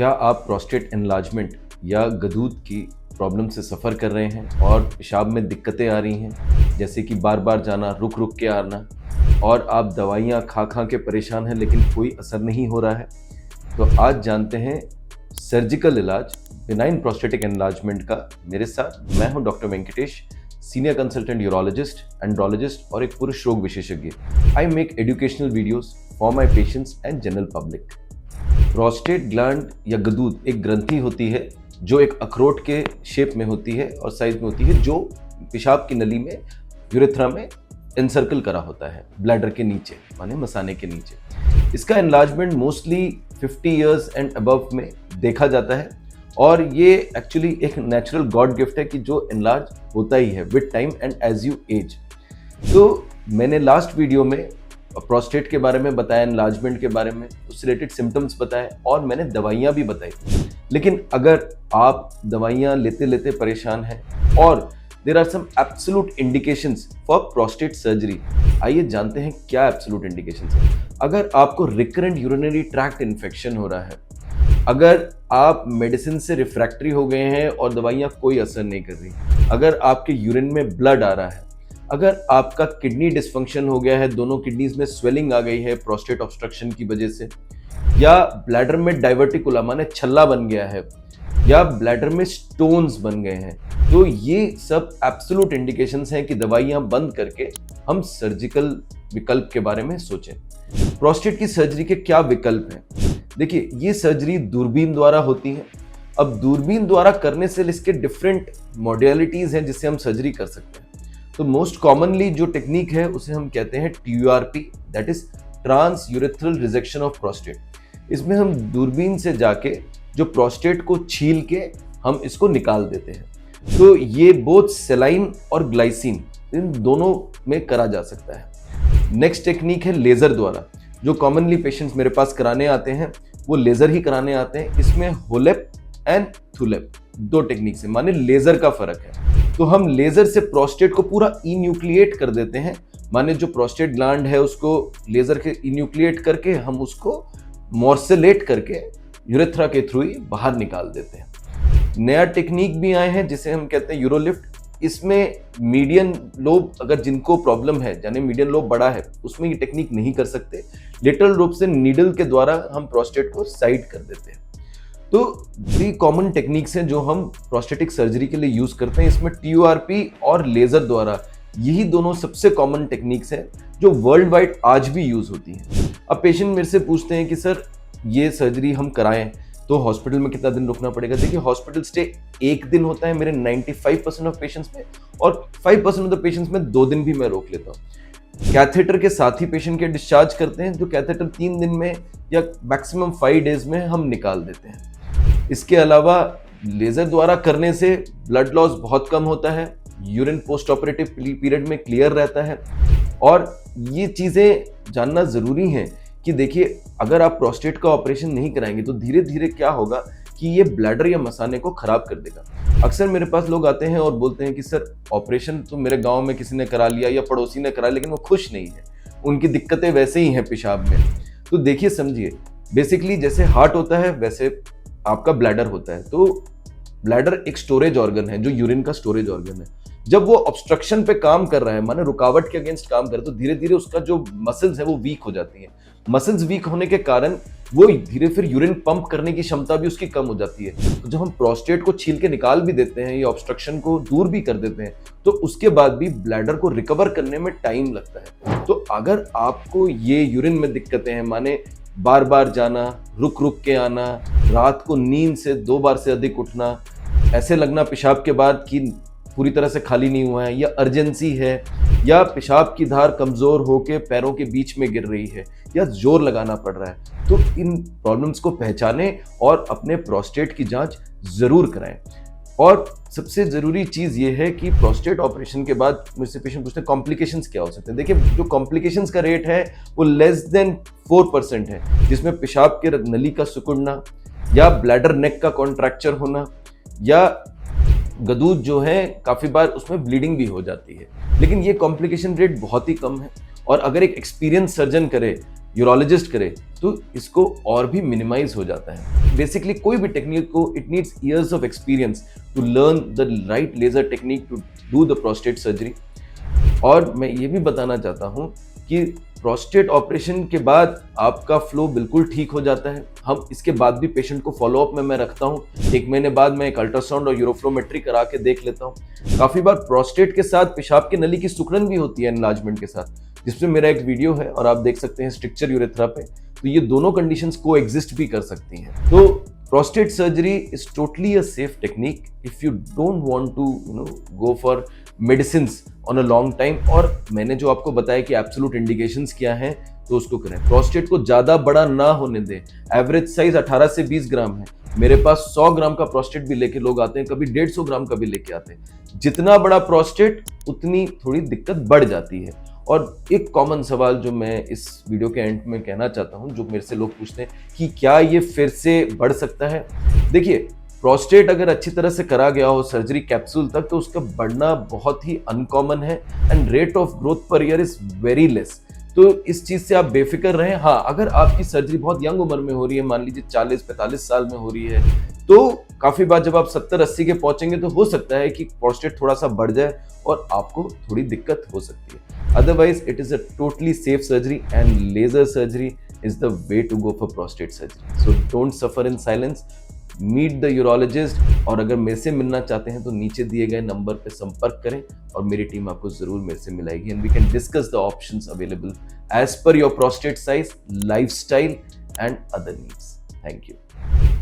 क्या आप prostate enlargement या गदूद की प्रॉब्लम से सफ़र कर रहे हैं और पेशाब में दिक्कतें आ रही हैं, जैसे कि बार बार जाना, रुक रुक के आना, और आप दवाइयाँ खा खा के परेशान हैं लेकिन कोई असर नहीं हो रहा है? तो आज जानते हैं सर्जिकल इलाज बिनाइन प्रोस्टेटिक एनलार्जमेंट का। मेरे साथ मैं हूं doctor Venkatesh, senior consultant urologist, andrologist और एक पुरुष रोग विशेषज्ञ। I make educational videos for my patients and general public. Prostate gland या गदूद एक ग्रंथि होती है जो एक अखरोट के शेप में होती है और साइज में होती है, जो पेशाब की नली में, यूरेथ्रा में एनसर्कल करा होता है, ब्लैडर के नीचे, माने मसाने के नीचे। इसका enlargement mostly 50 years and above में देखा जाता है और ये एक्चुअली एक नेचुरल गॉड गिफ्ट है कि जो एनलार्ज होता ही है with time and as you age. तो मैंने लास्ट वीडियो में प्रोस्टेट के बारे में बताया, एनलार्जमेंट के बारे में, उससे रिलेटेड सिम्टम्स बताए और मैंने दवाइयाँ भी बताई। लेकिन अगर आप दवाइयाँ लेते लेते परेशान हैं और there are some absolute indications for prostate surgery, आइए जानते हैं क्या एब्सोल्यूट इंडिकेशंस है। अगर आपको रिकरेंट यूरिनरी ट्रैक्ट इन्फेक्शन हो रहा है, अगर आप मेडिसिन से रिफ्रैक्टरी हो गए हैं और दवाइयाँ कोई असर नहीं कर रही, अगर आपके यूरिन में ब्लड आ रहा है, अगर आपका किडनी डिस्फंक्शन हो गया है, दोनों किडनीज में स्वेलिंग आ गई है प्रोस्टेट ऑब्स्ट्रक्शन की वजह से, या ब्लैडर में डाइवर्टिकुला माने छल्ला बन गया है, या ब्लैडर में स्टोन्स बन गए हैं, तो ये सब एब्सोल्यूट इंडिकेशंस हैं कि दवाइयां बंद करके हम सर्जिकल विकल्प के बारे में सोचें। प्रोस्टेट की सर्जरी के क्या विकल्प हैं? देखिए, ये सर्जरी दूरबीन द्वारा होती है। अब दूरबीन द्वारा करने से इसके डिफरेंट मॉडलिटीज हैं जिससे हम सर्जरी कर सकते हैं। तो मोस्ट कॉमनली जो टेक्निक है उसे हम कहते हैं TURP, that is trans urethral resection of prostate. इसमें हम दूरबीन से जाके जो प्रोस्टेट को छील के हम इसको निकाल देते हैं। तो ये बोथ सेलाइन और ग्लाइसिन, इन दोनों में करा जा सकता है। नेक्स्ट टेक्निक है लेजर द्वारा। जो कॉमनली पेशेंट्स मेरे पास कराने आते हैं वो लेजर ही कराने आते हैं। इसमें होलेप एंड थुलेप दो टेक्निक से, माने लेजर का फर्क है। तो हम लेजर से प्रोस्टेट को पूरा इन्यूक्लिएट कर देते हैं, माने जो प्रोस्टेट ग्लैंड है उसको लेजर के इन्यूक्लिएट करके हम उसको मॉर्सेलेट करके यूरेथ्रा के थ्रू ही बाहर निकाल देते हैं। नया टेक्निक भी आए हैं जिसे हम कहते हैं यूरोलिफ्ट। इसमें मीडियन लोब, अगर जिनको प्रॉब्लम है, यानी मीडियन लोब बड़ा है, उसमें ये टेक्निक नहीं कर सकते। लेटरल लोब से नीडल के द्वारा हम प्रोस्टेट को साइड कर देते हैं। तो ये कॉमन टेक्निक्स हैं जो हम प्रोस्टेटिक सर्जरी के लिए यूज करते हैं। इसमें TURP और लेजर द्वारा, यही दोनों सबसे कॉमन टेक्निक्स हैं जो वर्ल्ड वाइड आज भी यूज होती हैं। अब पेशेंट मेरे से पूछते हैं कि सर ये सर्जरी हम कराएं तो हॉस्पिटल में कितना दिन रुकना पड़ेगा? देखिए, हॉस्पिटल स्टे 1 दिन होता है मेरे 95% ऑफ पेशेंट्स में, और 5% ऑफ द पेशेंट्स में 2 दिन भी मैं रोक लेता हूँ। कैथेटर के साथ ही पेशेंट के डिस्चार्ज करते हैं, जो कैथेटर 3 दिन में या मैक्सिमम 5 डेज में हम निकाल देते हैं। इसके अलावा लेजर द्वारा करने से ब्लड लॉस बहुत कम होता है, यूरिन पोस्ट ऑपरेटिव पीरियड में क्लियर रहता है। और ये चीज़ें जानना ज़रूरी हैं कि देखिए, अगर आप प्रोस्टेट का ऑपरेशन नहीं कराएंगे तो धीरे धीरे क्या होगा कि ये ब्लैडर या मसाने को खराब कर देगा। अक्सर मेरे पास लोग आते हैं और बोलते हैं कि सर ऑपरेशन तो मेरे गांव में किसी ने करा लिया या पड़ोसी ने करा, लेकिन वो खुश नहीं है, उनकी दिक्कतें वैसे ही हैं पेशाब में। तो देखिए, समझिए, बेसिकली जैसे हार्ट होता है वैसे आपका ब्लैडर होता है। तो ब्लैडर एक स्टोरेज ऑर्गन है, जो यूरिन का स्टोरेज ऑर्गन है। जब वो ऑब्स्ट्रक्शन पे काम कर रहा है, माने रुकावट के अगेंस्ट काम कर रहा है, तो धीरे धीरे उसका जो मसल्स है वो वीक हो जाती है। मसल्स वीक होने के कारण वो धीरे फिर यूरिन पंप करने की क्षमता भी उसकी कम हो जाती है। तो जब हम प्रोस्टेट को छील के निकाल भी देते हैं या ऑब्स्ट्रक्शन को दूर भी कर देते हैं, तो उसके बाद भी ब्लैडर को रिकवर करने में टाइम लगता है। तो अगर आपको ये यूरिन में दिक्कतें हैं, माने बार बार जाना, रुक रुक के आना, रात को नींद से 2 बार से अधिक उठना, ऐसे लगना पेशाब के बाद कि पूरी तरह से खाली नहीं हुआ है, या अर्जेंसी है, या पेशाब की धार कमज़ोर होकर पैरों के बीच में गिर रही है, या जोर लगाना पड़ रहा है, तो इन प्रॉब्लम्स को पहचानें और अपने प्रोस्टेट की जांच ज़रूर कराएं। और सबसे ज़रूरी चीज़ ये है कि प्रोस्टेट ऑपरेशन के बाद मुझसे पेशेंट पूछते हैं कॉम्प्लिकेशंस क्या हो सकते हैं। देखिए, जो कॉम्प्लिकेशंस का रेट है वो लेस देन 4% है, जिसमें पेशाब के नली का सिकुड़ना, या ब्लैडर नेक का कॉन्ट्रैक्चर होना, या गदूद जो है काफ़ी बार उसमें ब्लीडिंग भी हो जाती है। लेकिन ये कॉम्प्लिकेशन रेट बहुत ही कम है, और अगर एक एक्सपीरियंस सर्जन करे यूरोलॉजिस्ट करे तो इसको और भी मिनिमाइज हो जाता है। बेसिकली कोई भी टेक्निक को it needs years of experience to learn the right laser technique to do the prostate surgery. और मैं ये भी बताना चाहता हूँ कि प्रोस्टेट ऑपरेशन के बाद आपका फ्लो बिल्कुल ठीक हो जाता है। हम इसके बाद भी पेशेंट को फॉलोअप में मैं रखता हूँ। 1 महीने बाद मैं एक अल्ट्रासाउंड और यूरोफ्लोमेट्री करा के देख लेता हूँ। काफ़ी बार प्रोस्टेट के साथ पेशाब की नली की सिकुड़न भी होती है एनलार्जमेंट के साथ, जिसमें मेरा एक वीडियो है और आप देख सकते हैं स्ट्रक्चर यूरेथ्रा पे। तो ये दोनों कंडीशंस को एग्जिस्ट भी कर सकती हैं। तो prostate surgery is totally a safe technique if you don't want to go for medicines on a long time। और मैंने जो आपको बताया कि एब्सोल्यूट इंडिकेशंस क्या हैं तो उसको करें। प्रोस्टेट को ज़्यादा बड़ा ना होने दें। एवरेज साइज 18 से 20 ग्राम है। मेरे पास 100 ग्राम का प्रोस्टेट भी लेके लोग आते हैं, कभी 150 ग्राम का भी लेके आते हैं। जितना बड़ा प्रोस्टेट उतनी थोड़ी दिक्कत बढ़ जाती है। और एक कॉमन सवाल जो मैं इस वीडियो के एंड में कहना चाहता हूं, जो मेरे से लोग पूछते हैं कि क्या ये फिर से बढ़ सकता है। देखिए, प्रोस्टेट अगर अच्छी तरह से करा गया हो सर्जरी कैप्सूल तक तो उसका बढ़ना बहुत ही अनकॉमन है and rate of growth per year is very less. तो इस चीज से आप बेफिक्र रहें। हाँ, अगर आपकी सर्जरी बहुत यंग उम्र में हो रही है, मान लीजिए 40-45 साल में हो रही है, तो काफी बार जब आप 70-80 के पहुंचेंगे तो हो सकता है कि प्रोस्टेट थोड़ा सा बढ़ जाए और आपको थोड़ी दिक्कत हो सकती है। Otherwise, it is a totally safe surgery and laser surgery is the way to go for prostate surgery. So don't suffer in silence. Meet the urologist। और अगर मेरे से मिलना चाहते हैं तो नीचे दिए गए नंबर पे संपर्क करें और मेरी टीम आपको जरूर मेरे से मिलाएगी and we can discuss the options available as per your prostate size, lifestyle and other needs. Thank you.